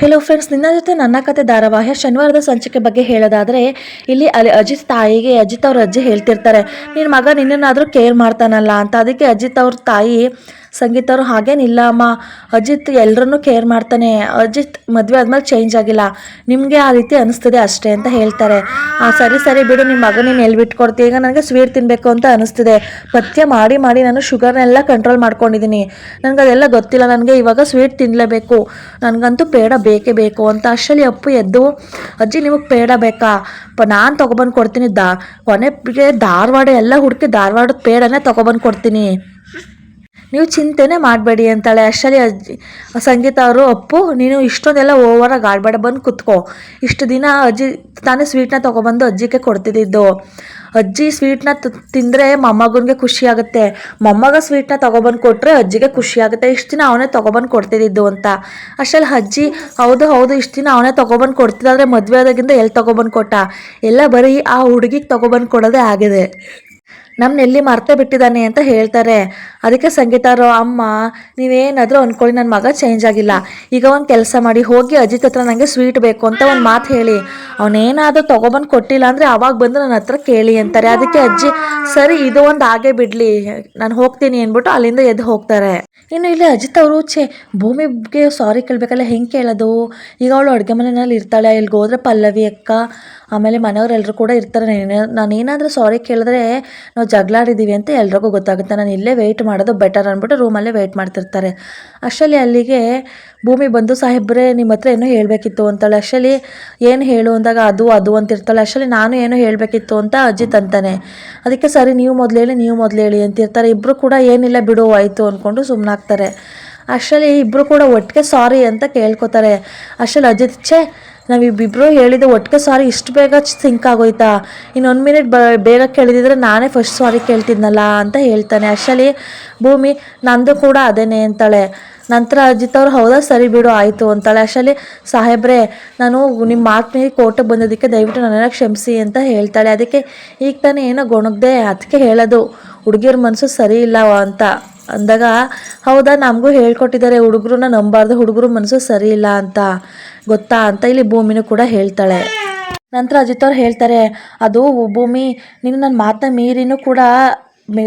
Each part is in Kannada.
ಹೆಲೋ ಫ್ರೆಂಡ್ಸ್, ನಿನ್ನ ಜೊತೆ ನನ್ನ ಕತೆ ಧಾರಾವಾಹಿಯ ಶನಿವಾರದ ಸಂಚಿಕೆ ಬಗ್ಗೆ ಹೇಳೋದಾದರೆ, ಇಲ್ಲಿ ಅಜಿತ್ ತಾಯಿಗೆ ಅಜಿತ್ ಅವ್ರ ಅಜ್ಜಿ ಹೇಳ್ತಿರ್ತಾರೆ, ನಿನ್ನ ಮಗ ನಿನ್ನನ್ನಾದರೂ ಕೇರ್ ಮಾಡ್ತಾನಲ್ಲ ಅಂತ. ಅದಕ್ಕೆ ಅಜಿತ್ ಅವ್ರ ತಾಯಿ ಸಂಗೀತ ಅವರು, ಹಾಗೇನಿಲ್ಲ ಅಮ್ಮ, ಅಜಿತ್ ಎಲ್ಲರನ್ನೂ ಕೇರ್ ಮಾಡ್ತಾನೆ, ಅಜಿತ್ ಮದುವೆ ಆದ್ಮೇಲೆ ಚೇಂಜ್ ಆಗಿಲ್ಲ, ನಿಮಗೆ ಆ ರೀತಿ ಅನಿಸ್ತಿದೆ ಅಷ್ಟೇ ಅಂತ ಹೇಳ್ತಾರೆ. ಸರಿ ಸರಿ ಬಿಡು, ನಿಮ್ಮ ಮಗ ನೀನು ಎಲ್ಲಿ ಬಿಟ್ಕೊಡ್ತೀವಿ, ಈಗ ನನಗೆ ಸ್ವೀಟ್ ತಿನ್ನಬೇಕು ಅಂತ ಅನಿಸ್ತಿದೆ, ಪಥ್ಯ ಮಾಡಿ ಮಾಡಿ ನಾನು ಶುಗರ್ನೆಲ್ಲ ಕಂಟ್ರೋಲ್ ಮಾಡ್ಕೊಂಡಿದ್ದೀನಿ, ನನಗೆ ಅದೆಲ್ಲ ಗೊತ್ತಿಲ್ಲ, ನನಗೆ ಇವಾಗ ಸ್ವೀಟ್ ತಿನ್ನಲೇಬೇಕು, ನನಗಂತೂ ಪೇಡ ಬೇಕೇ ಬೇಕು ಅಂತ. ಅಷ್ಟರಲ್ಲಿ ಅಪ್ಪು ಎದ್ದು, ಅಜ್ಜಿ ನಿಮಗೆ ಪೇಡ ಬೇಕಾ, ನಾನು ತೊಗೊಬಂದು ಕೊಡ್ತೀನಿ, ಕೊನೆಗೆ ಧಾರವಾಡ ಎಲ್ಲ ಹುಡುಕಿ ಧಾರವಾಡದ ಪೇಡನೇ ತೊಗೊಬಂದು ಕೊಡ್ತೀನಿ, ನೀವು ಚಿಂತೆನೇ ಮಾಡಬೇಡಿ ಅಂತಾಳೆ. ಅಷ್ಟರಲ್ಲಿ ಸಂಗೀತ ಅವರು, ಅಪ್ಪು ನೀನು ಇಷ್ಟೊಂದೆಲ್ಲ ಓವರಾಗಿ ಆಡಬೇಡ, ಬಂದು ಕುತ್ಕೋ, ಇಷ್ಟು ದಿನ ಅಜ್ಜಿ ತಾನೇ ಸ್ವೀಟ್ನ ತೊಗೊಬಂದು ಅಜ್ಜಿಗೆ ಕೊಡ್ತಿದ್ದಿದ್ದು, ಅಜ್ಜಿ ಸ್ವೀಟ್ನ ತಿಂದರೆ ಮೊಮ್ಮಗನಿಗೆ ಖುಷಿ ಆಗುತ್ತೆ, ಮೊಮ್ಮಗ ಸ್ವೀಟ್ನ ತೊಗೊಬಂದು ಕೊಟ್ಟರೆ ಅಜ್ಜಿಗೆ ಖುಷಿ ಆಗುತ್ತೆ, ಇಷ್ಟು ದಿನ ಅವನೇ ತೊಗೊಬಂದು ಕೊಡ್ತಿದ್ದಿದ್ದು ಅಂತ. ಅಷ್ಟರಲ್ಲಿ ಅಜ್ಜಿ, ಹೌದು ಹೌದು, ಇಷ್ಟು ದಿನ ಅವನೇ ತೊಗೊಬಂದು ಕೊಡ್ತಿದ್ದಾದ್ರೆ ಮದುವೆ ಆದಾಗಿಂದ ಎಲ್ಲಿ ತೊಗೊಬಂದು ಕೊಟ್ಟ, ಎಲ್ಲ ಬರೀ ಆ ಹುಡುಗಿಗೆ ತೊಗೊಬಂದು ಕೊಡೋದೇ ಆಗಿದೆ, ನಮ್ಮನ್ನೆಲ್ಲಿ ಮರ್ತೇ ಬಿಟ್ಟಿದ್ದಾನೆ ಅಂತ ಹೇಳ್ತಾರೆ. ಅದಕ್ಕೆ ಸಂಗೀತ ಅವರು, ಅಮ್ಮ ನೀವೇನಾದರೂ ಅಂದ್ಕೊಳ್ಳಿ, ನನ್ನ ಮಗ ಚೇಂಜ್ ಆಗಿಲ್ಲ, ಈಗ ಒಂದು ಕೆಲಸ ಮಾಡಿ, ಹೋಗಿ ಅಜಿತ್ ಹತ್ರ ನನಗೆ ಸ್ವೀಟ್ ಬೇಕು ಅಂತ ಒಂದು ಮಾತು ಹೇಳಿ, ಅವನೇನಾದರೂ ತೊಗೊಬಂದು ಕೊಟ್ಟಿಲ್ಲ ಅಂದರೆ ಅವಾಗ ಬಂದು ನನ್ನ ಹತ್ರ ಕೇಳಿ ಅಂತಾರೆ. ಅದಕ್ಕೆ ಅಜ್ಜಿ, ಸರಿ ಇದು ಒಂದು ಹಾಗೆ ಬಿಡಲಿ, ನಾನು ಹೋಗ್ತೀನಿ ಅಂದ್ಬಿಟ್ಟು ಅಲ್ಲಿಂದ ಎದ್ದು ಹೋಗ್ತಾರೆ. ಇನ್ನು ಇಲ್ಲಿ ಅಜಿತ್ ಅವರು, ಭೂಮಿಗೆ ಸಾರಿ ಕೇಳಬೇಕಲ್ಲ, ಹೆಂಗೆ ಕೇಳೋದು, ಈಗ ಅವಳು ಅಡುಗೆ ಮನೆಯಲ್ಲಿ ಇರ್ತಾಳೆ, ಇಲ್ಲಿಗೆ ಹೋದ್ರೆ ಪಲ್ಲವಿ ಅಕ್ಕ ಆಮೇಲೆ ಮನೆಯವರೆಲ್ಲರೂ ಕೂಡ ಇರ್ತಾರೆ, ನಾನೇನಾದರೂ ಸಾರಿ ಕೇಳಿದ್ರೆ ನಾವು ಜಗಳಾಡಿದ್ದೀವಿ ಅಂತ ಎಲ್ರಿಗೂ ಗೊತ್ತಾಗುತ್ತೆ, ನಾನು ಇಲ್ಲೇ ವೆಯ್ಟ್ ಮಾಡೋದು ಬೆಟರ್ ಅಂದ್ಬಿಟ್ಟು ರೂಮಲ್ಲೇ ವೆಯ್ಟ್ ಮಾಡ್ತಿರ್ತಾರೆ. ಅಷ್ಟರಲ್ಲಿ ಅಲ್ಲಿಗೆ ಭೂಮಿ ಬಂದು, ಸಾಹೇಬ್ರೆ ನಿಮ್ಮ ಹತ್ರ ಏನೋ ಹೇಳಬೇಕಿತ್ತು ಅಂತಾಳೆ. ಅಷ್ಟರಲ್ಲಿ ಏನು ಹೇಳು ಅಂದಾಗ ಅದು ಅಂತಿರ್ತಾಳೆ. ಅಷ್ಟರಲ್ಲಿ ನಾನು ಏನೋ ಹೇಳಬೇಕಿತ್ತು ಅಂತ ಅಜಿತ್ ಅಂತಾನೆ. ಅದಕ್ಕೆ ಸರಿ ನೀವು ಮೊದಲು ಹೇಳಿ ಅಂತಿರ್ತಾರೆ. ಇಬ್ಬರು ಕೂಡ ಏನಿಲ್ಲ ಬಿಡು ಆಯಿತು ಅಂದ್ಕೊಂಡು ಸುಮ್ಮನಾಗ್ತಾರೆ. ಅಷ್ಟರಲ್ಲಿ ಇಬ್ಬರು ಕೂಡ ಒಟ್ಟಿಗೆ ಸಾರಿ ಅಂತ ಕೇಳ್ಕೊತಾರೆ. ಅಷ್ಟರಲ್ಲಿ ಅಜಿತ್, ನಾವಿಬ್ಬಿಬ್ಬರು ಹೇಳಿದ್ದು ಒಟ್ಟಿಗೆ ಸಾರಿ ಇಷ್ಟು ಬೇಗ ಸಿಂಕ್ ಆಗೋಯ್ತಾ, ಇನ್ನೊಂದು ಮಿನಿಟ್ ಬೇಗ ಕೇಳಿದಿದ್ರೆ ನಾನೇ ಫಸ್ಟ್ ಸಾರಿ ಕೇಳ್ತಿದ್ನಲ್ಲ ಅಂತ ಹೇಳ್ತಾನೆ. ಅಷ್ಟರಲ್ಲಿ ಭೂಮಿ, ನಂದು ಕೂಡ ಅದೇನೆ ಅಂತಾಳೆ. ನಂತರ ಅಜಿತ್ ಅವ್ರು, ಹೌದಾ ಸರಿ ಬಿಡು ಆಯಿತು ಅಂತಾಳೆ. ಅಷ್ಟರಲ್ಲಿ ಸಾಹೇಬ್ರೆ, ನಾನು ನಿಮ್ಮ ಮಾತು ಮೀರಿ ಕೋರ್ಟಿಗೆ ಬಂದಿದ್ದಕ್ಕೆ ದಯವಿಟ್ಟು ನನ್ನನ್ನು ಕ್ಷಮಿಸಿ ಅಂತ ಹೇಳ್ತಾಳೆ. ಅದಕ್ಕೆ ಈಗ ತಾನೇ ಏನೋ ಗೊಣಗ್ದೆ, ಅದಕ್ಕೆ ಹೇಳೋದು ಹುಡುಗಿಯರ ಮನಸ್ಸು ಸರಿ ಇಲ್ಲ ಅಂತ ಅಂದಾಗ, ಹೌದಾ ನಮಗೂ ಹೇಳ್ಕೊಟ್ಟಿದ್ದಾರೆ ಹುಡುಗರನ್ನ ನಂಬಾರ್ದು, ಹುಡುಗರು ಮನಸ್ಸು ಸರಿ ಇಲ್ಲ ಅಂತ ಗೊತ್ತಾ ಅಂತ ಇಲ್ಲಿ ಭೂಮಿನೂ ಕೂಡ ಹೇಳ್ತಾಳೆ. ನಂತರ ಅಜಿತ್ ಅವ್ರು ಹೇಳ್ತಾರೆ, ಅದು ಭೂಮಿ, ನೀನು ನನ್ನ ಮಾತನ್ನ ಮೀರಿನೂ ಕೂಡ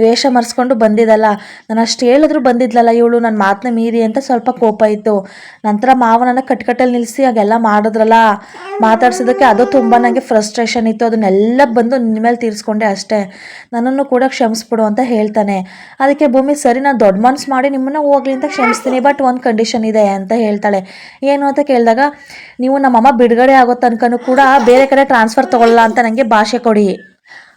ವೇಷ ಮರೆಸ್ಕೊಂಡು ಬಂದಿದ್ದಲ್ಲ, ನಾನು ಅಷ್ಟು ಹೇಳಿದ್ರು ಬಂದಿದ್ಲಲ್ಲ ಇವಳು ನನ್ನ ಮಾತನ್ನ ಮೀರಿ ಅಂತ ಸ್ವಲ್ಪ ಕೋಪ ಇತ್ತು. ನಂತರ ಮಾವನನ್ನು ಕಟ್ಕಟ್ಟಲ್ಲಿ ನಿಲ್ಲಿಸಿ ಹಾಗೆಲ್ಲ ಮಾಡಿದ್ರಲ್ಲ, ಮಾತಾಡ್ಸೋದಕ್ಕೆ ಅದು ತುಂಬ ನನಗೆ ಫ್ರಸ್ಟ್ರೇಷನ್ ಇತ್ತು, ಅದನ್ನೆಲ್ಲ ಬಂದು ನಿನ್ನ ಮೇಲೆ ತೀರಿಸ್ಕೊಂಡೆ ಅಷ್ಟೇ, ನನ್ನನ್ನು ಕೂಡ ಕ್ಷಮಿಸ್ಬಿಡು ಅಂತ ಹೇಳ್ತಾನೆ. ಅದಕ್ಕೆ ಭೂಮಿ, ಸರಿ ನಾನು ದೊಡ್ಡ ಮನ್ಸು ಮಾಡಿ ನಿಮ್ಮನ್ನು ಹೋಗ್ಲಿ ಅಂತ ಕ್ಷಮಿಸ್ತೀನಿ, ಬಟ್ ಒಂದು ಕಂಡೀಷನ್ ಇದೆ ಅಂತ ಹೇಳ್ತಾಳೆ. ಏನು ಅಂತ ಕೇಳಿದಾಗ, ನೀವು ನಮ್ಮಮ್ಮ ಬಿಡುಗಡೆ ಆಗೋ ತನಕನೂ ಕೂಡ ಬೇರೆ ಕಡೆ ಟ್ರಾನ್ಸ್ಫರ್ ತೊಗೊಳ್ಳಲ್ಲ ಅಂತ ನನಗೆ ಭಾಷೆ ಕೊಡಿ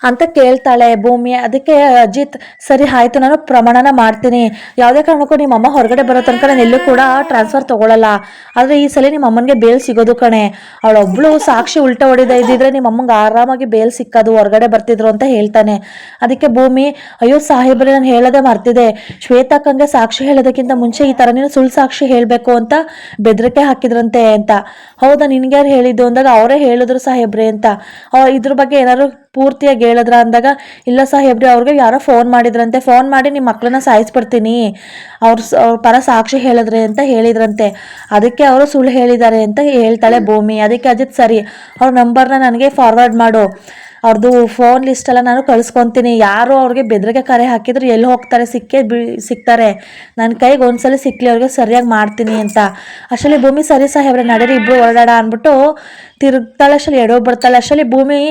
ಅಂತ ಕೇಳ್ತಾಳೆ ಭೂಮಿ. ಅದಕ್ಕೆ ಅಜಿತ್, ಸರಿ ಆಯಿತು, ನಾನು ಪ್ರಮಾಣನ ಮಾಡ್ತೀನಿ, ಯಾವುದೇ ಕಾರಣಕ್ಕೂ ನಿಮ್ಮ ಅಮ್ಮ ಹೊರಗಡೆ ಬರೋ ತನಕ ನಾನು ಎಲ್ಲೂ ಕೂಡ ಟ್ರಾನ್ಸ್ಫರ್ ತೊಗೊಳ್ಳಲ್ಲ, ಆದರೆ ಈ ಸಲ ನಿಮ್ಮ ಅಮ್ಮನಿಗೆ ಬೇಲ್ ಸಿಗೋದು ಕಣೆ, ಅವಳೊಬ್ಳು ಸಾಕ್ಷಿ ಉಲ್ಟಾ ಹೊಡಿದ ಇದ್ದಿದ್ರೆ ನಿಮ್ಮ ಅಮ್ಮಂಗೆ ಆರಾಮಾಗಿ ಬೇಲ್ ಸಿಕ್ಕೋದು, ಹೊರಗಡೆ ಬರ್ತಿದ್ರು ಅಂತ ಹೇಳ್ತಾನೆ. ಅದಕ್ಕೆ ಭೂಮಿ, ಅಯ್ಯೋ ಸಾಹೇಬ್ರೆ, ನಾನು ಹೇಳೋದೇ ಮರ್ತಿದೆ, ಶ್ವೇತಾಕ್ಕಂಗೆ ಸಾಕ್ಷಿ ಹೇಳೋದಕ್ಕಿಂತ ಮುಂಚೆ ಈ ಥರ ನೀನು ಸುಳ್ಳು ಸಾಕ್ಷಿ ಹೇಳಬೇಕು ಅಂತ ಬೆದರಿಕೆ ಹಾಕಿದ್ರಂತೆ ಅಂತ. ಹೌದಾ, ನಿನ್ಗ್ಯಾರು ಹೇಳಿದ್ದು ಅಂದಾಗ, ಅವರೇ ಹೇಳಿದ್ರು ಸಾಹೇಬ್ರೆ ಅಂತ. ಇದ್ರ ಬಗ್ಗೆ ಏನಾದ್ರು ಪೂರ್ತಿಯಾಗಿ ಹೇಳಿದ್ರ ಅಂದಾಗ, ಇಲ್ಲ ಸಾಹೇಬ್ರೆ, ಅವ್ರಿಗೆ ಯಾರೋ ಫೋನ್ ಮಾಡಿದ್ರಂತೆ, ಫೋನ್ ಮಾಡಿ ನಿಮ್ಮ ಮಕ್ಕಳನ್ನ ಸಾಯಿಸ್ಬಿಡ್ತೀನಿ, ಅವ್ರ ಪರ ಸಾಕ್ಷಿ ಹೇಳಿದ್ರೆ ಅಂತ ಹೇಳಿದ್ರಂತೆ, ಅದಕ್ಕೆ ಅವರು ಸುಳ್ಳು ಹೇಳಿದ್ದಾರೆ ಅಂತ ಹೇಳ್ತಾಳೆ ಭೂಮಿ. ಅದಕ್ಕೆ ಅಜಿತ್, ಸರಿ ಅವ್ರ ನಂಬರ್ನ ನನಗೆ ಫಾರ್ವರ್ಡ್ ಮಾಡು, ಅವ್ರದ್ದು ಫೋನ್ ಲಿಸ್ಟೆಲ್ಲ ನಾನು ಕಳಿಸ್ಕೊತೀನಿ, ಯಾರು ಅವ್ರಿಗೆ ಬೆದರಿಕೆ ಕರೆ ಹಾಕಿದ್ರು ಎಲ್ಲಿ ಹೋಗ್ತಾರೆ, ಸಿಗ್ತಾರೆ, ನನ್ನ ಕೈಗೆ ಒಂದ್ಸಲ ಸಿಕ್ಕಲಿ, ಅವ್ರಿಗೆ ಸರಿಯಾಗಿ ಮಾಡ್ತೀನಿ ಅಂತ. ಅಷ್ಟರಲ್ಲಿ ಭೂಮಿ, ಸರಿ ಸಾಹೇಬ್ರೆ ನಡೀರಿ ಇಬ್ಬರು ಹೊರಡಾಡ ಅಂದ್ಬಿಟ್ಟು ತಿರುಗ್ತಾಳೆ. ಅಷ್ಟರಲ್ಲಿ ಎಡೋ ಬರ್ತಾಳೆ. ಅಷ್ಟರಲ್ಲಿ ಭೂಮಿ,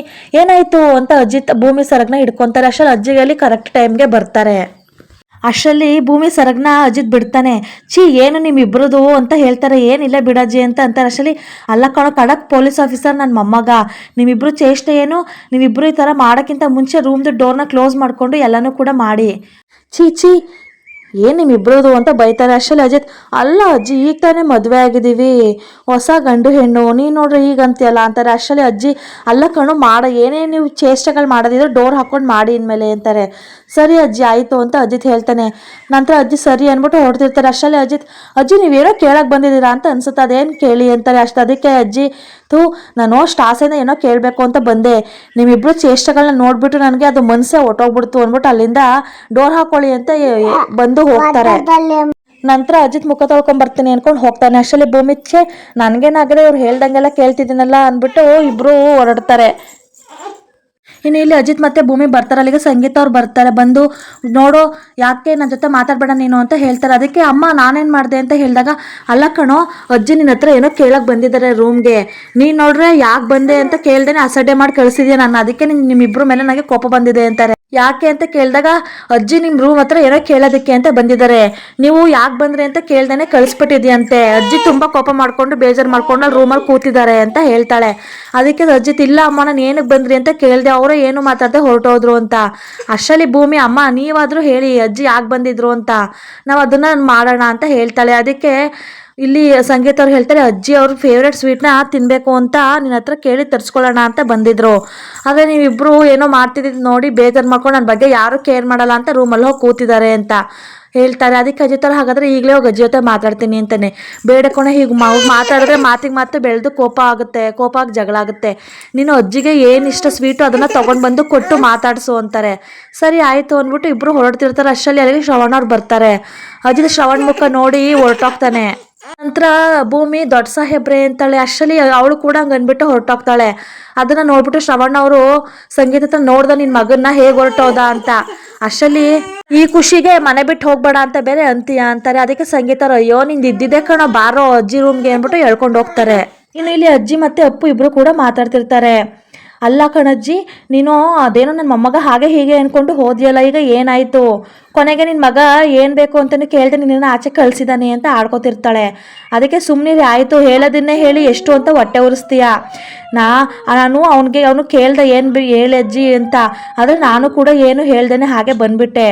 ಏನಾಯಿತು ಅಂತ ಅಜಿತ್ ಭೂಮಿ ಸರಗ್ನ ಹಿಡ್ಕೊತಾರೆ. ಅಷ್ಟರಲ್ಲಿ ಅಜ್ಜಿಗಲ್ಲಿ ಕರೆಕ್ಟ್ ಟೈಮ್ಗೆ ಬರ್ತಾರೆ. ಅಷ್ಟರಲ್ಲಿ ಭೂಮಿ ಸರಗ್ನ ಅಜಿತ್ ಬಿಡ್ತಾನೆ. ಏನು ನಿಮ್ಮಿಬ್ರದು ಅಂತ ಹೇಳ್ತಾರೆ. ಏನಿಲ್ಲ ಬಿಡಜ್ಜಿ ಅಂತ ಅಂತಾರೆ. ಅಷ್ಟರಲ್ಲಿ, ಅಲ್ಲ ಕಣೋ ಖಡಕ್ ಪೊಲೀಸ್ ಆಫೀಸರ್ ನನ್ನ ಮೊಮ್ಮಗ, ನಿಮ್ಮಿಬ್ರು ಚೇಷ್ಟೆ ಏನು, ನೀವಿಬ್ರು ಈ ಥರ ಮಾಡೋಕ್ಕಿಂತ ಮುಂಚೆ ರೂಮ್ದು ಡೋರ್ನ ಕ್ಲೋಸ್ ಮಾಡಿಕೊಂಡು ಎಲ್ಲನೂ ಕೂಡ ಮಾಡಿ, ಚೀ ಏನು ನಿಮ್ಮಿಬ್ರದು ಅಂತ ಬೈತಾರೆ. ಅಷ್ಟರಲ್ಲಿ ಅಜಿತ್, ಅಲ್ಲ ಅಜ್ಜಿ ಈಗ ತಾನೇ ಮದುವೆ ಆಗಿದ್ದೀವಿ, ಹೊಸ ಗಂಡು ಹೆಣ್ಣು, ನೀನು ನೋಡ್ರಿ ಈಗ ಅಂತೀಯಲ್ಲ ಅಂತಾರೆ. ಅಷ್ಟರಲ್ಲಿ ಅಜ್ಜಿ, ಅಲ್ಲ ಕಣು ಏನೇ ನೀವು ಚೇಷ್ಟೆಗಳು ಮಾಡೋದಿದ್ರೆ ಡೋರ್ ಹಾಕ್ಕೊಂಡು ಮಾಡಿ ಇನ್ಮೇಲೆ ಅಂತಾರೆ. ಸರಿ ಅಜ್ಜಿ ಆಯಿತು ಅಂತ ಅಜಿತ್ ಹೇಳ್ತಾನೆ. ನಂತರ ಅಜ್ಜಿ ಸರಿ ಅಂದ್ಬಿಟ್ಟು ಹೊರಡ್ತಿರ್ತಾರೆ. ಅಷ್ಟರಲ್ಲಿ ಅಜ್ಜಿ ನೀವೇನೋ ಕೇಳಕ್ಕೆ ಬಂದಿದ್ದೀರಾ ಅಂತ ಅನ್ಸುತ್ತೆ, ಅದೇನು ಕೇಳಿ ಅಂತಾರೆ. ಅದಕ್ಕೆ ಅಜ್ಜಿ, ನಾನು ಅಷ್ಟು ಆಸೆಯಿಂದ ಏನೋ ಕೇಳಬೇಕು ಅಂತ ಬಂದೆ, ನಿಮ್ಮಿಬ್ರು ಚೇಷ್ಟೆಗಳನ್ನ ನೋಡ್ಬಿಟ್ಟು ನನಗೆ ಅದು ಮನಸ್ಸೇ ಹೊಟ್ಟೋಗ್ಬಿಡ್ತು ಅಂದ್ಬಿಟ್ಟು ಅಲ್ಲಿಂದ ಡೋರ್ ಹಾಕೊಳ್ಳಿ ಅಂತ ಬಂದು ಹೋಗ್ತಾರೆ. ನಂತರ ಅಜಿತ್ ಮುಖ ತೊಳ್ಕೊಂಬರ್ತೀನಿ ಅನ್ಕೊಂಡು ಹೋಗ್ತಾನೆ. ಅಷ್ಟರಲ್ಲಿ ಭೂಮಿ ಛೇ ನನಗೇನಾಗದೆ ಇವ್ರು ಹೇಳ್ದಂಗೆಲ್ಲ ಕೇಳ್ತಿದ್ದೀನಲ್ಲ ಅಂದ್ಬಿಟ್ಟು ಇಬ್ಬರು ಹೊರಡ್ತಾರೆ. ಇನ್ನು ಇಲ್ಲಿ ಅಜಿತ್ ಮತ್ತೆ ಭೂಮಿ ಬರ್ತಾರೆ. ಅಲ್ಲಿಗೆ ಸಂಗೀತ ಅವ್ರು ಬರ್ತಾರೆ. ಬಂದು ನೋಡು ಯಾಕೆ ನನ್ನ ಜೊತೆ ಮಾತಾಡಬೇಡ ನೀನು ಅಂತ ಹೇಳ್ತಾರೆ. ಅದಕ್ಕೆ ಅಮ್ಮ ನಾನೇನು ಮಾಡಿದೆ ಅಂತ ಹೇಳಿದಾಗ, ಅಲ್ಲ ಕಣೋ ಅಜ್ಜಿ ನಿನ್ನ ಹತ್ರ ಏನೋ ಕೇಳಕ್ಕೆ ಬಂದಿದ್ದಾರೆ ರೂಮ್ಗೆ, ನೀನು ನೋಡ್ರೆ ಯಾಕೆ ಬಂದೆ ಅಂತ ಕೇಳ್ದೇನೆ ಅಸಡ್ಡೆ ಮಾಡಿ ಕಳಿಸಿದ್ಯಾ ನಾನು, ಅದಕ್ಕೆ ನಿಮ್ಮಿಬ್ಬರ ಮೇಲೆ ನನಗೆ ಕೋಪ ಬಂದಿದೆ ಅಂತಾರೆ. ಯಾಕೆ ಅಂತ ಕೇಳಿದಾಗ, ಅಜ್ಜಿ ನಿಮ್ಮ ರೂಮ್ ಹತ್ರ ಏನೋ ಕೇಳೋದಕ್ಕೆ ಅಂತ ಬಂದಿದ್ದಾರೆ, ನೀವು ಯಾಕೆ ಬಂದ್ರಿ ಅಂತ ಕೇಳ್ದೇನೆ ಕಳಿಸ್ಬಿಟ್ಟಿದ್ಯಂತೆ. ಅಜ್ಜಿ ತುಂಬ ಕೋಪ ಮಾಡ್ಕೊಂಡು ಬೇಜಾರು ಮಾಡ್ಕೊಂಡು ಅಲ್ಲಿ ರೂಮಲ್ಲಿ ಕೂತಿದ್ದಾರೆ ಅಂತ ಹೇಳ್ತಾಳೆ. ಅದಕ್ಕೆ ಅಜ್ಜಿತ್ ಇಲ್ಲ ಅಮ್ಮ ನಾನು ಏನಕ್ಕೆ ಬಂದ್ರಿ ಅಂತ ಕೇಳಿದೆ, ಅವರು ಏನು ಮಾತಾಡದೆ ಹೊರಟೋದ್ರು ಅಂತ. ಅಷ್ಟರಲ್ಲಿ ಭೂಮಿ ಅಮ್ಮ ನೀವಾದರೂ ಹೇಳಿ ಅಜ್ಜಿ ಯಾಕೆ ಬಂದಿದ್ರು ಅಂತ, ನಾವು ಅದನ್ನು ಮಾಡೋಣ ಅಂತ ಹೇಳ್ತಾಳೆ. ಅದಕ್ಕೆ ಇಲ್ಲಿ ಸಂಗೀತ ಅವ್ರು ಹೇಳ್ತಾರೆ, ಅಜ್ಜಿ ಅವ್ರ ಫೇವ್ರೆಟ್ ಸ್ವೀಟ್ನ ತಿನ್ನಬೇಕು ಅಂತ ನಿನ್ನ ಹತ್ರ ಕೇಳಿ ತರಿಸ್ಕೊಳ್ಳೋಣ ಅಂತ ಬಂದಿದ್ರು, ಆದರೆ ನೀವಿಬ್ಬರು ಏನೋ ಮಾಡ್ತಿದ್ದು ನೋಡಿ ಬೇಜಾರು ಮಾಡ್ಕೊಂಡು ನನ್ನ ಬಗ್ಗೆ ಯಾರೂ ಕೇರ್ ಮಾಡಲ್ಲ ಅಂತ ರೂಮಲ್ಲಿ ಹೋಗಿ ಕೂತಿದ್ದಾರೆ ಅಂತ ಹೇಳ್ತಾರೆ. ಅದಕ್ಕೆ ಅಜಿತ್ ಅವ್ರು ಹಾಗಾದರೆ ಈಗಲೇ ಹೋಗಿ ಅಜ್ಜಿ ಜೊತೆ ಮಾತಾಡ್ತೀನಿ ಅಂತಾನೆ. ಬೇಡಕೋಣ ಹೀಗೆ ಮಾತಾಡಿದ್ರೆ ಮಾತಿಗೆ ಮಾತು ಬೆಳೆದು ಕೋಪ ಆಗಿ ಜಗಳ ಆಗುತ್ತೆ, ನೀನು ಅಜ್ಜಿಗೆ ಏನು ಇಷ್ಟ ಸ್ವೀಟು ಅದನ್ನು ತೊಗೊಂಡು ಬಂದು ಕೊಟ್ಟು ಮಾತಾಡಿಸು ಅಂತಾರೆ. ಸರಿ ಆಯಿತು ಅಂದ್ಬಿಟ್ಟು ಇಬ್ಬರು ಹೊರಡ್ತಿರ್ತಾರೆ. ಅಷ್ಟರಲ್ಲಿ ಅಲ್ಲಿಗೆ ಶ್ರವಣ್ ಅವ್ರು ಬರ್ತಾರೆ. ಅಜಿತ್ ಶ್ರವಣ್ ಮುಖ ನೋಡಿ ಹೊರಟೋಗ್ತಾನೆ. ನಂತರ ಭೂಮಿ ದೊಡ್ಡ ಸಾಹೇಬ್ರೆ ಅಂತಾಳೆ. ಅಷ್ಟರಲ್ಲಿ ಅವಳು ಕೂಡ ಹಂಗೆ ಅಂದ್ಬಿಟ್ಟು ಹೊರಟೋಗ್ತಾಳೆ. ಅದನ್ನ ನೋಡ್ಬಿಟ್ಟು ಶ್ರವಣ್ ಅವರು ಸಂಗೀತ ಹತ್ರ ನೋಡ್ದ ನಿನ್ ಮಗನ್ನ ಹೇಗೆ ಹೊರಟೋದ ಅಂತ. ಅಷ್ಟರಲ್ಲಿ ಈ ಖುಷಿಗೆ ಮನೆ ಬಿಟ್ಟು ಹೋಗ್ಬೇಡ ಅಂತ ಬೇರೆ ಅಂತೀಯ ಅಂತಾರೆ. ಅದಕ್ಕೆ ಸಂಗೀತ ಅವ್ರು ಅಯ್ಯೋ ನಿಂದು ಇದ್ದಿದ್ದೆ ಕಣೋ ಬಾರೋ ಅಜ್ಜಿ ರೂಮ್ಗೆ ಅಂದ್ಬಿಟ್ಟು ಹೇಳ್ಕೊಂಡು ಹೋಗ್ತಾರೆ. ಇನ್ನು ಇಲ್ಲಿ ಅಜ್ಜಿ ಮತ್ತೆ ಅಪ್ಪು ಇಬ್ರು ಕೂಡ ಮಾತಾಡ್ತಿರ್ತಾರೆ. ಅಲ್ಲ ಕಣಜ್ಜಿ ನೀನು ಅದೇನೋ ನನ್ನ ಮೊಮ್ಮಗ ಹಾಗೆ ಹೀಗೆ ಅಂದ್ಕೊಂಡು ಹೋದ್ಯಲ್ಲ, ಈಗ ಏನಾಯಿತು, ಕೊನೆಗೆ ನಿನ್ನ ಮಗ ಏನು ಬೇಕು ಅಂತಲೂ ಕೇಳ್ದೆ ನಿನ್ನನ್ನು ಆಚೆ ಕಳಿಸಿದಾನೆ ಅಂತ ಆಡ್ಕೊತಿರ್ತಾಳೆ. ಅದಕ್ಕೆ ಸುಮ್ಮನೆ ಆಯಿತು ಹೇಳೋದನ್ನೇ ಹೇಳಿ ಎಷ್ಟು ಅಂತ ಹೊಟ್ಟೆ ಉರಿಸ್ತೀಯ, ನಾನು ಅವನು ಕೇಳ್ದೆ ಏನು ಹೇಳಜ್ಜಿ ಅಂತ, ಆದರೆ ನಾನು ಕೂಡ ಏನು ಹೇಳ್ದೇನೆ ಹಾಗೆ ಬಂದ್ಬಿಟ್ಟೆ.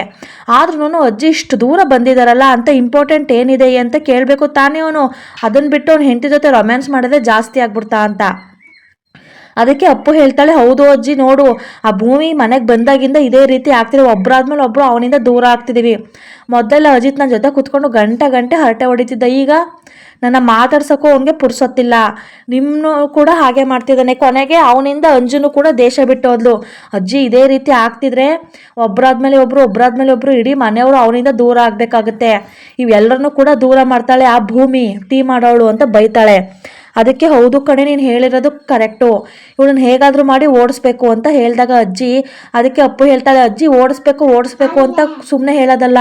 ಆದ್ರೂ ಅಜ್ಜಿ ಇಷ್ಟು ದೂರ ಬಂದಿದ್ದಾರಲ್ಲ ಅಂತ ಇಂಪಾರ್ಟೆಂಟ್ ಏನಿದೆ ಅಂತ ಕೇಳಬೇಕು ತಾನೇ ಅವನು, ಅದನ್ನು ಬಿಟ್ಟು ಅವ್ನು ಹೆಂಡತಿ ಜೊತೆ ರೊಮ್ಯಾನ್ಸ್ ಮಾಡೋದೇ ಜಾಸ್ತಿ ಆಗ್ಬಿಡ್ತಾ ಅಂತ. ಅದಕ್ಕೆ ಅಪ್ಪು ಹೇಳ್ತಾಳೆ, ಹೌದು ಅಜ್ಜಿ ನೋಡು ಆ ಭೂಮಿ ಮನೆಗೆ ಬಂದಾಗಿಂದ ಇದೇ ರೀತಿ ಆಗ್ತಿದೆ, ಒಬ್ಬರಾದ್ಮೇಲೆ ಒಬ್ಬರು ಅವನಿಂದ ದೂರ ಆಗ್ತಿದ್ದೀವಿ. ಮೊದಲೆಲ್ಲ ಅಜಿತ್ ನನ್ನ ಜೊತೆ ಕುತ್ಕೊಂಡು ಗಂಟೆ ಹರಟೆ ಹೊಡಿತಿದ್ದ, ಈಗ ನನ್ನ ಮಾತಾಡ್ಸೋಕ್ಕೂ ಅವನಿಗೆ ಪುರ್ಸೊತ್ತಿಲ್ಲ, ನಿಮ್ಮನ್ನು ಕೂಡ ಹಾಗೆ ಮಾಡ್ತಿದ್ದಾನೆ. ಕೊನೆಗೆ ಅವನಿಂದ ಅಂಜುನು ಕೂಡ ದೇಶ ಬಿಟ್ಟೋದ್ಲು. ಅಜ್ಜಿ ಇದೇ ರೀತಿ ಆಗ್ತಿದ್ರೆ ಒಬ್ಬರಾದ್ಮೇಲೆ ಒಬ್ಬರು ಇಡೀ ಮನೆಯವರು ಅವನಿಂದ ದೂರ ಆಗಬೇಕಾಗುತ್ತೆ. ಇವೆಲ್ಲರನ್ನೂ ಕೂಡ ದೂರ ಮಾಡ್ತಾಳೆ ಆ ಭೂಮಿ, ಟೀ ಮಾಡೋಳು ಅಂತ ಬೈತಾಳೆ. ಅದಕ್ಕೆ ಹೌದು ಕಣೆ ನೀನು ಹೇಳಿರೋದು ಕರೆಕ್ಟು, ಇವಳನ್ನ ಹೇಗಾದರೂ ಮಾಡಿ ಓಡಿಸ್ಬೇಕು ಅಂತ ಹೇಳಿದಾಗ ಅಜ್ಜಿ, ಅದಕ್ಕೆ ಅಪ್ಪು ಹೇಳ್ತಾಳೆ, ಅಜ್ಜಿ ಓಡಿಸ್ಬೇಕು ಅಂತ ಸುಮ್ಮನೆ ಹೇಳೋದಲ್ಲ,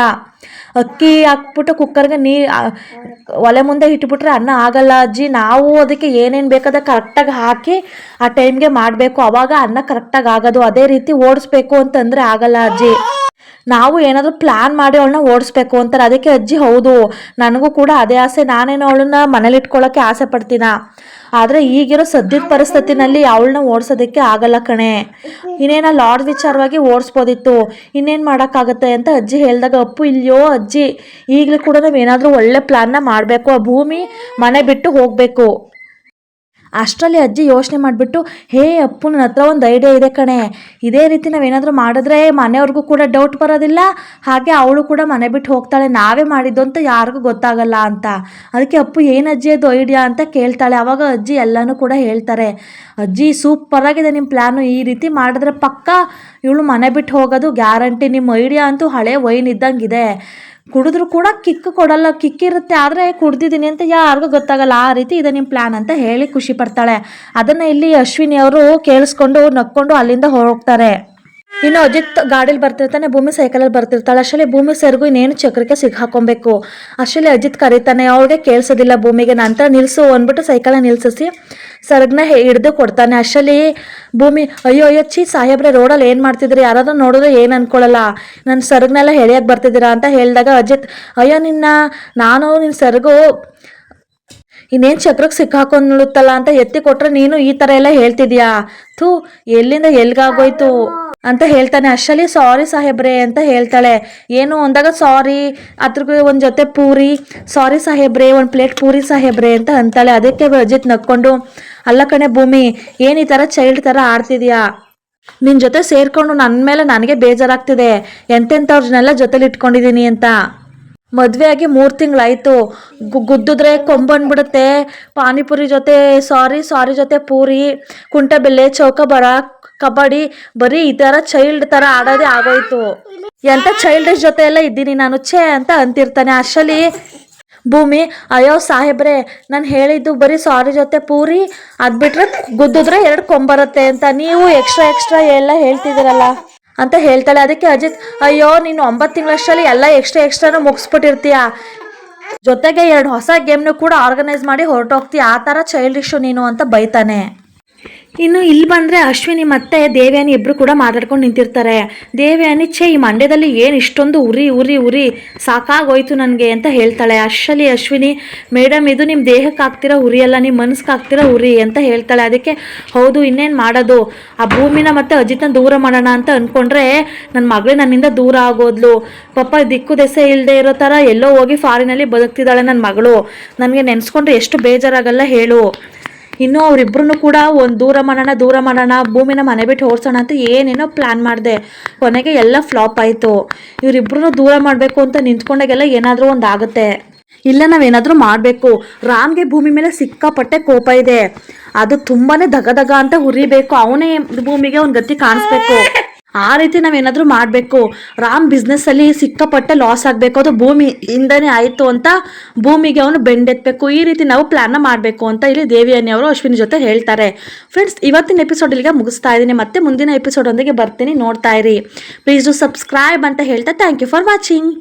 ಅಕ್ಕಿ ಹಾಕ್ಬಿಟ್ಟು ಕುಕ್ಕರ್ಗೆ ಒಲೆ ಮುಂದೆ ಇಟ್ಬಿಟ್ರೆ ಅನ್ನ ಆಗಲ್ಲ ಅಜ್ಜಿ, ನಾವು ಅದಕ್ಕೆ ಏನೇನು ಬೇಕಾದ ಕರೆಕ್ಟಾಗಿ ಹಾಕಿ ಆ ಟೈಮ್ಗೆ ಮಾಡಬೇಕು, ಅವಾಗ ಅನ್ನ ಕರೆಕ್ಟಾಗಿ ಆಗೋದು. ಅದೇ ರೀತಿ ಓಡಿಸ್ಬೇಕು ಅಂತಂದರೆ ಆಗಲ್ಲ ಅಜ್ಜಿ, ನಾವು ಏನಾದರೂ ಪ್ಲ್ಯಾನ್ ಮಾಡಿ ಅವಳನ್ನ ಓಡಿಸ್ಬೇಕು ಅಂತಾರೆ. ಅದಕ್ಕೆ ಅಜ್ಜಿ ಹೌದು ನನಗೂ ಕೂಡ ಅದೇ ಆಸೆ, ನಾನೇನು ಅವಳನ್ನ ಮನೇಲಿ ಇಟ್ಕೊಳ್ಳೋಕ್ಕೆ ಆಸೆ ಪಡ್ತೀನ, ಆದರೆ ಈಗಿರೋ ಸದ್ಯದ ಪರಿಸ್ಥಿತಿನಲ್ಲಿ ಅವಳನ್ನ ಓಡಿಸೋದಕ್ಕೆ ಆಗಲ್ಲ ಕಣೆ, ಇನ್ನೇನ ಲಾಡ್ ವಿಚಾರವಾಗಿ ಓಡಿಸ್ಬೋದಿತ್ತು, ಇನ್ನೇನು ಮಾಡೋಕ್ಕಾಗತ್ತೆ ಅಂತ ಅಜ್ಜಿ ಹೇಳಿದಾಗ ಅಪ್ಪು ಇಲ್ಲಿಯೋ ಅಜ್ಜಿ ಈಗಲೂ ಕೂಡ ನಾವೇನಾದರೂ ಒಳ್ಳೆ ಪ್ಲ್ಯಾನ್ನ ಮಾಡಬೇಕು, ಆ ಭೂಮಿ ಮನೆ ಬಿಟ್ಟು ಹೋಗಬೇಕು. ಅಷ್ಟರಲ್ಲಿ ಅಜ್ಜಿ ಯೋಚನೆ ಮಾಡಿಬಿಟ್ಟು, ಹೇ ಅಪ್ಪು ನನ್ನ ಹತ್ರ ಒಂದು ಐಡಿಯಾ ಇದೆ ಕಣೆ, ಇದೇ ರೀತಿ ನಾವೇನಾದರೂ ಮಾಡಿದ್ರೆ ಮನೆಯವ್ರಿಗೂ ಕೂಡ ಡೌಟ್ ಬರೋದಿಲ್ಲ, ಹಾಗೆ ಅವಳು ಕೂಡ ಮನೆ ಬಿಟ್ಟು ಹೋಗ್ತಾಳೆ, ನಾವೇ ಮಾಡಿದ್ದು ಅಂತ ಯಾರಿಗೂ ಗೊತ್ತಾಗಲ್ಲ ಅಂತ. ಅದಕ್ಕೆ ಅಪ್ಪು ಏನು ಅಜ್ಜಿ ಅದು ಐಡಿಯಾ ಅಂತ ಕೇಳ್ತಾಳೆ. ಆವಾಗ ಅಜ್ಜಿ ಎಲ್ಲನೂ ಕೂಡ ಹೇಳ್ತಾರೆ. ಅಜ್ಜಿ ಸೂಪರಾಗಿದೆ ನಿಮ್ಮ ಪ್ಲ್ಯಾನು, ಈ ರೀತಿ ಮಾಡಿದ್ರೆ ಪಕ್ಕ ಇವಳು ಮನೆ ಬಿಟ್ಟು ಹೋಗೋದು ಗ್ಯಾರಂಟಿ, ನಿಮ್ಮ ಐಡಿಯಾ ಅಂತೂ ಹಳೆ ವೈನ್ ಇದ್ದಂಗಿದೆ, ಕುಡಿದ್ರು ಕೂಡ ಕಿಕ್ಕಿರುತ್ತೆ, ಆದರೆ ಕುಡ್ದಿದ್ದೀನಿ ಅಂತ ಯಾರಿಗೂ ಗೊತ್ತಾಗಲ್ಲ, ಆ ರೀತಿ ಇದೆ ನಿಮ್ಮ ಪ್ಲ್ಯಾನ್ ಅಂತ ಹೇಳಿ ಖುಷಿ ಪಡ್ತಾಳೆ. ಅದನ್ನು ಇಲ್ಲಿ ಅಶ್ವಿನಿ ಅವರು ಕೇಳಿಸ್ಕೊಂಡು ನಕ್ಕೊಂಡು ಅಲ್ಲಿಂದ ಹೋಗ್ತಾರೆ. ಇನ್ನು ಅಜಿತ್ ಗಾಡೀಲಿ ಬರ್ತಿರ್ತಾನೆ, ಭೂಮಿ ಸೈಕಲಲ್ಲಿ ಬರ್ತಿರ್ತಾಳೆ. ಅಷ್ಟರಲ್ಲಿ ಭೂಮಿ ಸರ್ಗು ಇನ್ನೇನು ಚಕ್ರಕ್ಕೆ ಸಿಕ್ಕಾಕೊಬೇಕು. ಅಷ್ಟರಲ್ಲಿ ಅಜಿತ್ ಕರೀತಾನೆ, ಅವ್ಳಿಗೆ ಕೇಳಿಸೋದಿಲ್ಲ ಭೂಮಿಗೆ. ನಂತರ ನಿಲ್ಲಿಸು ಅಂದ್ಬಿಟ್ಟು ಸೈಕಲ್ನ ನಿಲ್ಲಿಸಿ ಸರ್ಗನ್ನ ಹಿಡಿದು ಕೊಡ್ತಾನೆ. ಅಷ್ಟರಲ್ಲಿ ಭೂಮಿ ಅಯ್ಯೋ ಛೀ ಸಾಹೇಬ್ರೆ ರೋಡಲ್ಲಿ ಏನು ಮಾಡ್ತಿದ್ರಿ, ಯಾರಾದ್ರೂ ನೋಡಿದ್ರೆ ಏನು ಅನ್ಕೊಳ್ಳಲ್ಲ, ನನ್ನ ಸರ್ಗನೆಲ್ಲ ಎಳೆಯಕ್ಕೆ ಬರ್ತಿದ್ದೀರಾ ಅಂತ ಹೇಳಿದಾಗ ಅಜಿತ್ ಅಯ್ಯೋ ನಾನು ನಿನ್ನ ಸರ್ಗು ಇನ್ನೇನು ಚಕ್ರಕ್ಕೆ ಸಿಕ್ಕಾಕೊಂಡ್ಳುತ್ತಲ್ಲ ಅಂತ ಎತ್ತಿ ಕೊಟ್ರೆ ನೀನು ಈ ಥರ ಎಲ್ಲ ಹೇಳ್ತಿದ್ಯಾ, ಥೂ ಎಲ್ಲಿಂದ ಎಲ್ಗಾಗೋಯ್ತು ಅಂತ ಹೇಳ್ತಾನೆ. ಅಷ್ಟರಲ್ಲಿ ಸಾರಿ ಸಾಹೇಬ್ರೆ ಅಂತ ಹೇಳ್ತಾಳೆ. ಏನು ಅಂದಾಗ ಸಾರಿ, ಅದ್ರಿಗೆ ಒಂದು ಜೊತೆ ಪೂರಿ, ಸಾರಿ ಸಾಹೇಬ್ರೆ ಒಂದು ಪ್ಲೇಟ್ ಪೂರಿ ಸಾಹೇಬ್ರೆ ಅಂತ ಅಂತಾಳೆ. ಅದಕ್ಕೆ ಅಜಿತ್ ನಕ್ಕೊಂಡು ಅಲ್ಲ ಕಣೆ ಭೂಮಿ ಏನು ಈ ಥರ ಚೈಲ್ಡ್ ಥರ ಆಡ್ತಿದ್ಯಾ, ನಿನ್ನ ಜೊತೆ ಸೇರಿಕೊಂಡು ನನ್ನ ಮೇಲೆ ನನಗೆ ಬೇಜಾರಾಗ್ತಿದೆ, ಎಂತೆಂಥವ್ರನ್ನೆಲ್ಲ ಜೊತೆಲಿ ಇಟ್ಕೊಂಡಿದ್ದೀನಿ ಅಂತ, ಮದುವೆ ಆಗಿ 3 ತಿಂಗಳಾಯಿತು, ಗುದ್ದಿದ್ರೆ ಕೊಂಬಂದ್ಬಿಡುತ್ತೆ, ಪಾನಿಪುರಿ ಜೊತೆ ಸಾರಿ ಜೊತೆ ಪೂರಿ, ಕುಂಟೆಬಿಲ್ಲೆ, ಚೌಕಾಬಾರ, ಕಬಡ್ಡಿ, ಬರೀ ಈ ಥರ ಚೈಲ್ಡ್ ಥರ ಆಡೋದೇ ಆಗೋಯ್ತು, ಎಂಥ ಚೈಲ್ಡಿಶ್ ಜೊತೆ ಎಲ್ಲ ಇದ್ದೀನಿ ನಾನು ಛೇ ಅಂತ ಅಂತಿರ್ತಾನೆ. ಅಷ್ಟರಲ್ಲಿ ಭೂಮಿ, ಅಯ್ಯೋ ಸಾಹೇಬ್ರೆ, ನಾನು ಹೇಳಿದ್ದು ಬರೀ ಸಾರಿ ಜೊತೆ ಪೂರಿ, ಅದು ಬಿಟ್ರೆ ಗುದ್ದಿದ್ರೆ 2 ಕೊಂಬರುತ್ತೆ ಅಂತ, ನೀವು ಎಕ್ಸ್ಟ್ರಾ ಎಲ್ಲ ಹೇಳ್ತಿದ್ದೀರಲ್ಲ ಅಂತ ಹೇಳ್ತಾಳೆ. ಅದಕ್ಕೆ ಅಜಿತ್, ಅಯ್ಯೋ ನೀನು 9 ತಿಂಗಳಷ್ಟರಲ್ಲಿ ಎಲ್ಲ ಎಕ್ಸ್ಟ್ರಾನು ಮುಗಿಸ್ಬಿಟ್ಟಿರ್ತೀಯ, ಜೊತೆಗೆ 2 ಹೊಸ ಗೇಮ್ನು ಕೂಡ ಆರ್ಗನೈಸ್ ಮಾಡಿ ಹೊರಟೋಗ್ತೀಯ, ಆ ಥರ ಚೈಲ್ಡಿಶು ನೀನು ಅಂತ ಬೈತಾನೆ. ಇನ್ನು ಇಲ್ಲಿ ಬಂದರೆ ಅಶ್ವಿನಿ ಮತ್ತು ದೇವಯಾನಿ ಇಬ್ಬರು ಕೂಡ ಮಾತಾಡ್ಕೊಂಡು ನಿಂತಿರ್ತಾರೆ. ದೇವಯಾನಿ, ಈ ಮಂಡ್ಯದಲ್ಲಿ ಏನು ಇಷ್ಟೊಂದು ಉರಿ ಸಾಕಾಗೋಯ್ತು ನನಗೆ ಅಂತ ಹೇಳ್ತಾಳೆ. ಅಷ್ಟರಲ್ಲಿ ಅಶ್ವಿನಿ, ಮೇಡಮ್ ಇದು ನಿಮ್ಮ ದೇಹಕ್ಕೆ ಆಗ್ತಿರೋ ಉರಿ ಅಲ್ಲ, ನಿಮ್ಮ ಮನಸ್ಸಿಗೆ ಆಗ್ತಿರೋ ಉರಿ ಅಂತ ಹೇಳ್ತಾಳೆ. ಅದಕ್ಕೆ ಹೌದು, ಇನ್ನೇನು ಮಾಡೋದು, ಆ ಭೂಮಿನ ಮತ್ತು ಅಜಿತನ ದೂರ ಮಾಡೋಣ ಅಂತ ಅಂದ್ಕೊಂಡ್ರೆ ನನ್ನ ಮಗಳು ನನ್ನಿಂದ ದೂರ ಆಗೋದ್ಲು. ಪಾಪ ದಿಕ್ಕು ದೆಸೆ ಇಲ್ಲದೆ ಇರೋ ಥರ ಎಲ್ಲೋ ಹೋಗಿ ಫಾರಿನಲ್ಲಿ ಬದುಕ್ತಿದ್ದಾಳೆ ನನ್ನ ಮಗಳು. ನನಗೆ ನೆನೆಸ್ಕೊಂಡ್ರೆ ಎಷ್ಟು ಬೇಜಾರಾಗಲ್ಲ ಹೇಳು. ಇನ್ನು ಅವರಿಬ್ಬರೂ ಕೂಡ ಒಂದು ದೂರ ಮಾಡೋಣ, ಭೂಮಿನ ಮನೆ ಬಿಟ್ಟು ಓಡಿಸೋಣ ಅಂತ ಏನೇನೋ ಪ್ಲ್ಯಾನ್ ಮಾಡಿದೆ. ಕೊನೆಗೆ ಎಲ್ಲ ಫ್ಲಾಪ್ ಆಯಿತು. ಇವರಿಬ್ಬರೂ ದೂರ ಮಾಡಬೇಕು ಅಂತ ನಿಂತ್ಕೊಂಡಾಗೆಲ್ಲ ಏನಾದರೂ ಒಂದು ಆಗುತ್ತೆ. ಇಲ್ಲ, ನಾವೇನಾದರೂ ಮಾಡಬೇಕು. ರಾಮ್ಗೆ ಭೂಮಿ ಮೇಲೆ ಸಿಕ್ಕಾಪಟ್ಟೆ ಕೋಪ ಇದೆ, ಅದು ತುಂಬಾ ದಗ ಅಂತ ಹುರಿಬೇಕು. ಅವನೇ ಭೂಮಿಗೆ ಒಂದು ಗತಿ ಕಾಣಿಸ್ಬೇಕು. ಆ ರೀತಿ ನಾವೇನಾದರೂ ಮಾಡಬೇಕು. ರಾಮ್ ಬಿಸ್ನೆಸ್ಸಲ್ಲಿ ಸಿಕ್ಕಾಪಟ್ಟೆ ಲಾಸ್ ಆಗಬೇಕು, ಅದು ಭೂಮಿಯಿಂದನೇ ಆಯಿತು ಅಂತ ಭೂಮಿಗೆ ಅವನು ಬೆಂಡೆತ್ತಬೇಕು. ಈ ರೀತಿ ನಾವು ಪ್ಲ್ಯಾನ್ನ ಮಾಡಬೇಕು ಅಂತ ಇಲ್ಲಿ ದೇವಯಾನಿ ಅವರು ಅಶ್ವಿನಿ ಜೊತೆ ಹೇಳ್ತಾರೆ. ಫ್ರೆಂಡ್ಸ್, ಇವತ್ತಿನ ಎಪಿಸೋಡ್ ಇಲ್ಲಿಗೆ ಮುಗಿಸ್ತಾ ಇದ್ದೀನಿ. ಮತ್ತೆ ಮುಂದಿನ ಎಪಿಸೋಡ್ ಒಂದಿಗೆ ಬರ್ತೀನಿ, ನೋಡ್ತಾ ಇರಿ. ಪ್ಲೀಸ್ ಡು ಸಬ್ಸ್ಕ್ರೈಬ್ ಅಂತ ಹೇಳ್ತಾ ಥ್ಯಾಂಕ್ ಯು ಫಾರ್ ವಾಚಿಂಗ್.